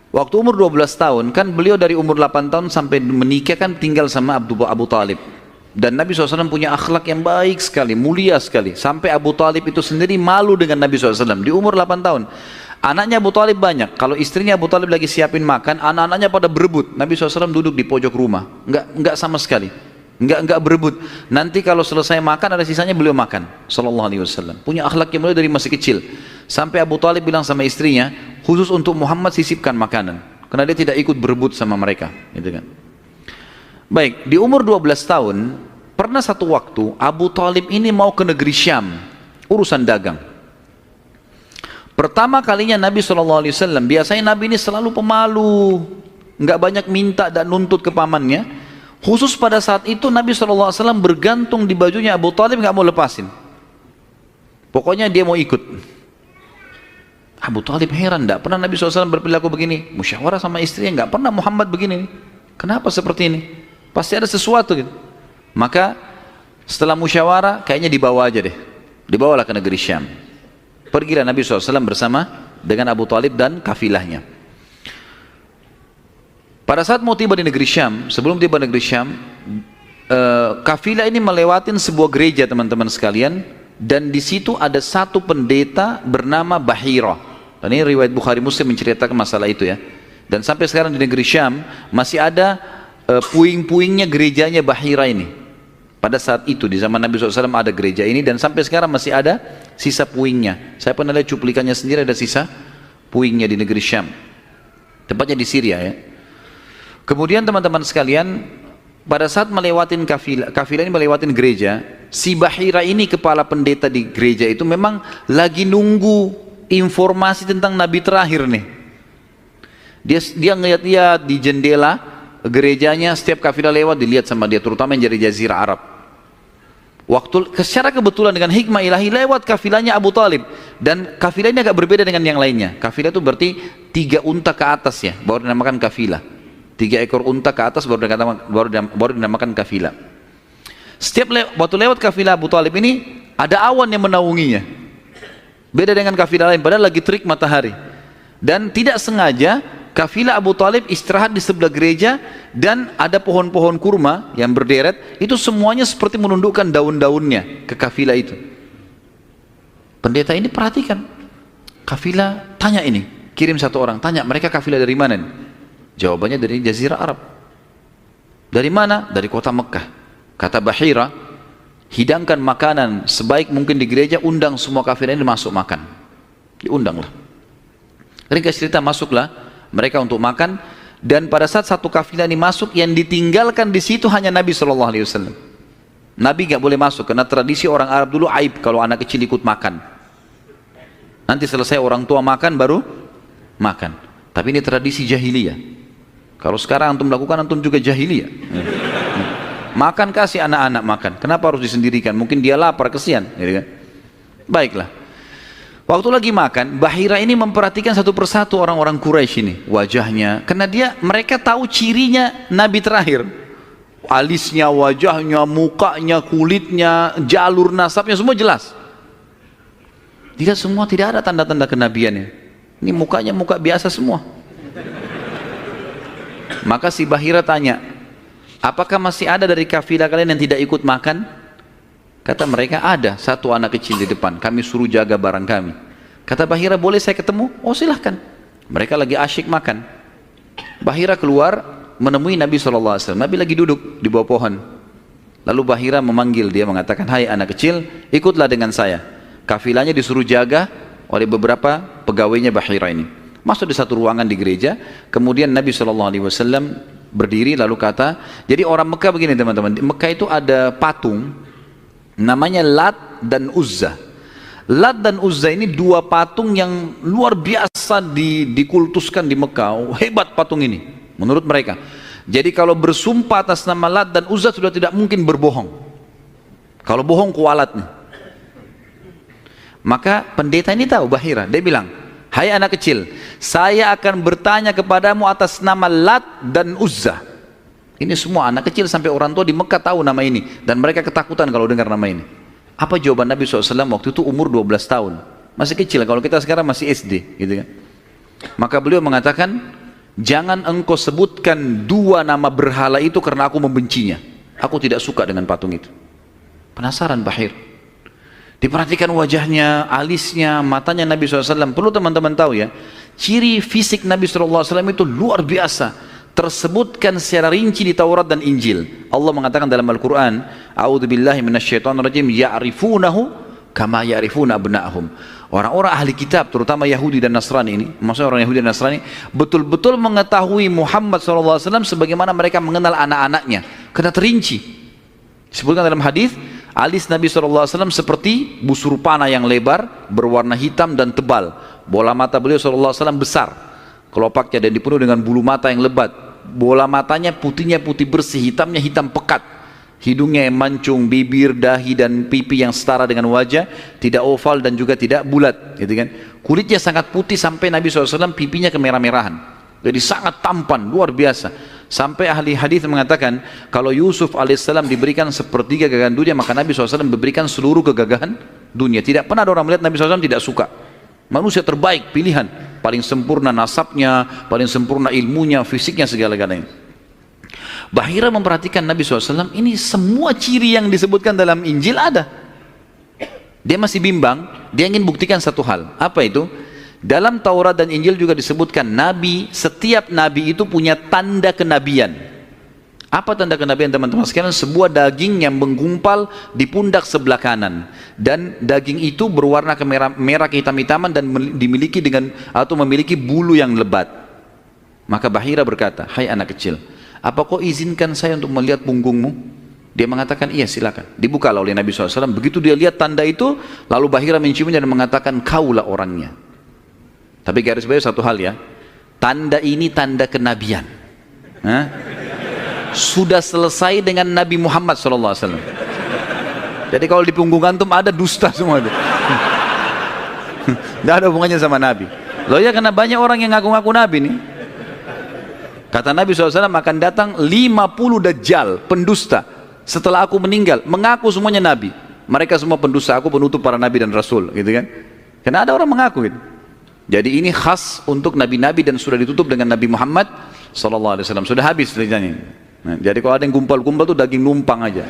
Waktu umur 12 tahun, kan beliau dari umur 8 tahun sampai menikah kan tinggal sama Abu Talib. Dan Nabi SAW punya akhlak yang baik sekali, mulia sekali. Sampai Abu Talib itu sendiri malu dengan Nabi SAW di umur 8 tahun. Anaknya Abu Talib banyak. Kalau istrinya Abu Talib lagi siapin makan, anak-anaknya pada berebut. Nabi SAW duduk di pojok rumah. Enggak sama sekali. Enggak berebut. Nanti kalau selesai makan ada sisanya beliau makan. Sallallahu alaihi wasallam. Punya akhlak yang mulia dari masih kecil. Sampai Abu Talib bilang sama istrinya, khusus untuk Muhammad sisipkan makanan. Karena dia tidak ikut berebut sama mereka. Gitu kan. Baik, di umur 12 tahun, pernah satu waktu Abu Talib ini mau ke negeri Syam, urusan dagang. Pertama kalinya Nabi SAW, biasanya Nabi ini selalu pemalu, nggak banyak minta dan nuntut ke pamannya. Khusus pada saat itu Nabi SAW bergantung di bajunya Abu Talib, nggak mau lepasin. Pokoknya dia mau ikut. Abu Talib heran, nggak pernah Nabi SAW berperilaku begini. Musyawarah sama istrinya, nggak pernah Muhammad begini. Kenapa seperti ini? Pasti ada sesuatu gitu. Maka setelah musyawarah, kayaknya dibawa aja deh. Dibawalah ke negeri Syam. Pergilah Nabi SAW bersama dengan Abu Talib dan kafilahnya. Pada saat mau tiba di negeri Syam, sebelum tiba di negeri Syam, kafilah ini melewatin sebuah gereja teman-teman sekalian. Dan di situ ada satu pendeta bernama Bahira. Dan ini riwayat Bukhari Muslim menceritakan masalah itu ya. Dan sampai sekarang di negeri Syam masih ada puing-puingnya gerejanya Bahira ini. Pada saat itu di zaman Nabi SAW ada gereja ini dan sampai sekarang masih ada sisa puingnya. Saya pernah lihat cuplikannya sendiri, ada sisa puingnya di negeri Syam. Tepatnya di Syria ya. Kemudian teman-teman sekalian, pada saat melewatin kafilah ini melewatin gereja, si Bahira ini kepala pendeta di gereja itu memang lagi nunggu informasi tentang Nabi terakhir nih. Dia ngeliat-liat di jendela gerejanya, setiap kafilah lewat dilihat sama dia, terutama yang dari Jazirah Arab. Waktu secara kebetulan dengan hikmah ilahi lewat kafilahnya Abu Talib, dan kafilah ini agak berbeda dengan yang lainnya. Kafilah itu berarti 3 unta ke atas ya, baru dinamakan kafilah. 3 ekor unta ke atas baru dinamakan kafilah. Setiap waktu lewat kafilah Abu Talib ini ada awan yang menaunginya. Beda dengan kafilah lain, padahal lagi terik matahari. Dan tidak sengaja kafilah Abu Talib istirahat di sebelah gereja dan ada pohon-pohon kurma yang berderet, itu semuanya seperti menundukkan daun-daunnya ke kafilah itu. Pendeta ini perhatikan, kafilah tanya ini, kirim satu orang, tanya mereka kafilah dari mana nih? Jawabannya dari Jazirah Arab. Dari mana? Dari kota Mekah. Kata Bahira, hidangkan makanan sebaik mungkin di gereja, undang semua kafilah ini masuk makan. Diundanglah. Ringkas cerita, masuklah mereka untuk makan, dan pada saat satu kafilah ini masuk, yang ditinggalkan di situ hanya Nabi SAW. Nabi nggak boleh masuk karena tradisi orang Arab dulu aib kalau anak kecil ikut makan. Nanti selesai orang tua makan baru makan. Tapi ini tradisi jahiliyah. Kalau sekarang antum lakukan, antum juga jahiliyah. Makan, kasih anak-anak makan. Kenapa harus disendirikan? Mungkin dia lapar, kesian. Gitu kan? Baiklah. Waktu lagi makan, Bahira ini memperhatikan satu persatu orang-orang Quraisy ini, wajahnya. Karena mereka tahu cirinya Nabi terakhir. Alisnya, wajahnya, mukanya, kulitnya, jalur nasabnya, semua jelas. Tidak semua, tidak ada tanda-tanda kenabiannya. Ini mukanya muka biasa semua. Maka si Bahira tanya, apakah masih ada dari kafilah kalian yang tidak ikut makan? Kata mereka, ada satu anak kecil di depan, kami suruh jaga barang kami. Kata Bahira, boleh saya ketemu? Oh silahkan. Mereka lagi asyik makan. Bahira keluar menemui Nabi SAW. Nabi lagi duduk di bawah pohon. Lalu Bahira memanggil dia, mengatakan, hai anak kecil, ikutlah dengan saya. Kafilahnya disuruh jaga oleh beberapa pegawainya Bahira ini. Masuk di satu ruangan di gereja, kemudian Nabi SAW berdiri lalu kata, jadi orang Mekah begini teman-teman, di Mekah itu ada patung namanya Lat dan Uzza. Lat dan Uzza ini 2 patung yang luar biasa dikultuskan di Mekah. Hebat patung ini menurut mereka. Jadi kalau bersumpah atas nama Lat dan Uzza sudah tidak mungkin berbohong. Kalau bohong kualat nih. Maka pendeta ini tahu Bahira, dia bilang, hai anak kecil, saya akan bertanya kepadamu atas nama Lat dan Uzza. Ini semua anak kecil sampai orang tua di Mekah tahu nama ini, dan mereka ketakutan kalau dengar nama ini. Apa jawaban Nabi SAW waktu itu? Umur 12 tahun, masih kecil. Kalau kita sekarang masih SD gitu kan. Maka beliau mengatakan, jangan engkau sebutkan dua nama berhala itu karena aku membencinya. Aku tidak suka dengan patung itu. Penasaran Bahir. Diperhatikan wajahnya, alisnya, matanya Nabi SAW. Perlu teman-teman tahu ya, ciri fisik Nabi SAW itu luar biasa. Tersebutkan secara rinci di Taurat dan Injil. Allah mengatakan dalam Al-Quran, A'udzubillahi minasyaitonirrajim, ya'rifunahu kama ya'rifuna abna'ahum. Orang-orang ahli kitab, terutama Yahudi dan Nasrani ini, maksudnya orang Yahudi dan Nasrani, betul-betul mengetahui Muhammad SAW sebagaimana mereka mengenal anak-anaknya. Karena terinci. Disebutkan dalam hadis, alis Nabi SAW seperti busur panah yang lebar, berwarna hitam dan tebal. Bola mata beliau SAW besar, kelopaknya dan dipenuhi dengan bulu mata yang lebat. Bola matanya putihnya putih bersih, hitamnya hitam pekat. Hidungnya yang mancung, bibir, dahi dan pipi yang setara dengan wajah, tidak oval dan juga tidak bulat, gitu kan. Kulitnya sangat putih sampai Nabi SAW pipinya kemerah-merahan. Jadi sangat tampan, luar biasa. Sampai ahli hadis mengatakan, kalau Yusuf alaihissalam diberikan sepertiga gagahan dunia, maka Nabi SAW memberikan seluruh kegagahan dunia. Tidak pernah ada orang melihat Nabi SAW tidak suka. Manusia terbaik, pilihan, paling sempurna nasabnya, paling sempurna ilmunya, fisiknya, segala-galanya. Bahira memperhatikan Nabi SAW, ini semua ciri yang disebutkan dalam Injil ada. Dia masih bimbang, dia ingin buktikan satu hal. Apa itu? Dalam Taurat dan Injil juga disebutkan Nabi, setiap Nabi itu punya tanda kenabian. Apa tanda kenabian teman-teman sekalian? Sebuah daging yang menggumpal di pundak sebelah kanan, dan daging itu berwarna merah kehitam-hitaman dan dimiliki dengan atau memiliki bulu yang lebat. Maka Bahira berkata, hai anak kecil, apa kau izinkan saya untuk melihat punggungmu? Dia mengatakan, iya silakan. Dibukalah oleh Nabi SAW. Begitu dia lihat tanda itu, lalu Bahira menciumnya dan mengatakan, kaulah orangnya. Tapi garis bawah satu hal ya, tanda ini tanda kenabian. Sudah selesai dengan Nabi Muhammad SAW. Jadi kalau di punggung antum ada dusta semua itu. Tidak ada hubungannya sama Nabi. Loh ya, karena banyak orang yang ngaku-ngaku Nabi nih. Kata Nabi SAW, akan datang 50 dajjal, pendusta, setelah aku meninggal, mengaku semuanya Nabi. Mereka semua pendusta, aku penutup para Nabi dan Rasul, gitu kan. Karena ada orang mengaku gitu. Jadi ini khas untuk Nabi-Nabi dan sudah ditutup dengan Nabi Muhammad SAW. Sudah habis ceritanya. Nah, jadi kalau ada yang gumpal-gumpal tuh daging numpang aja.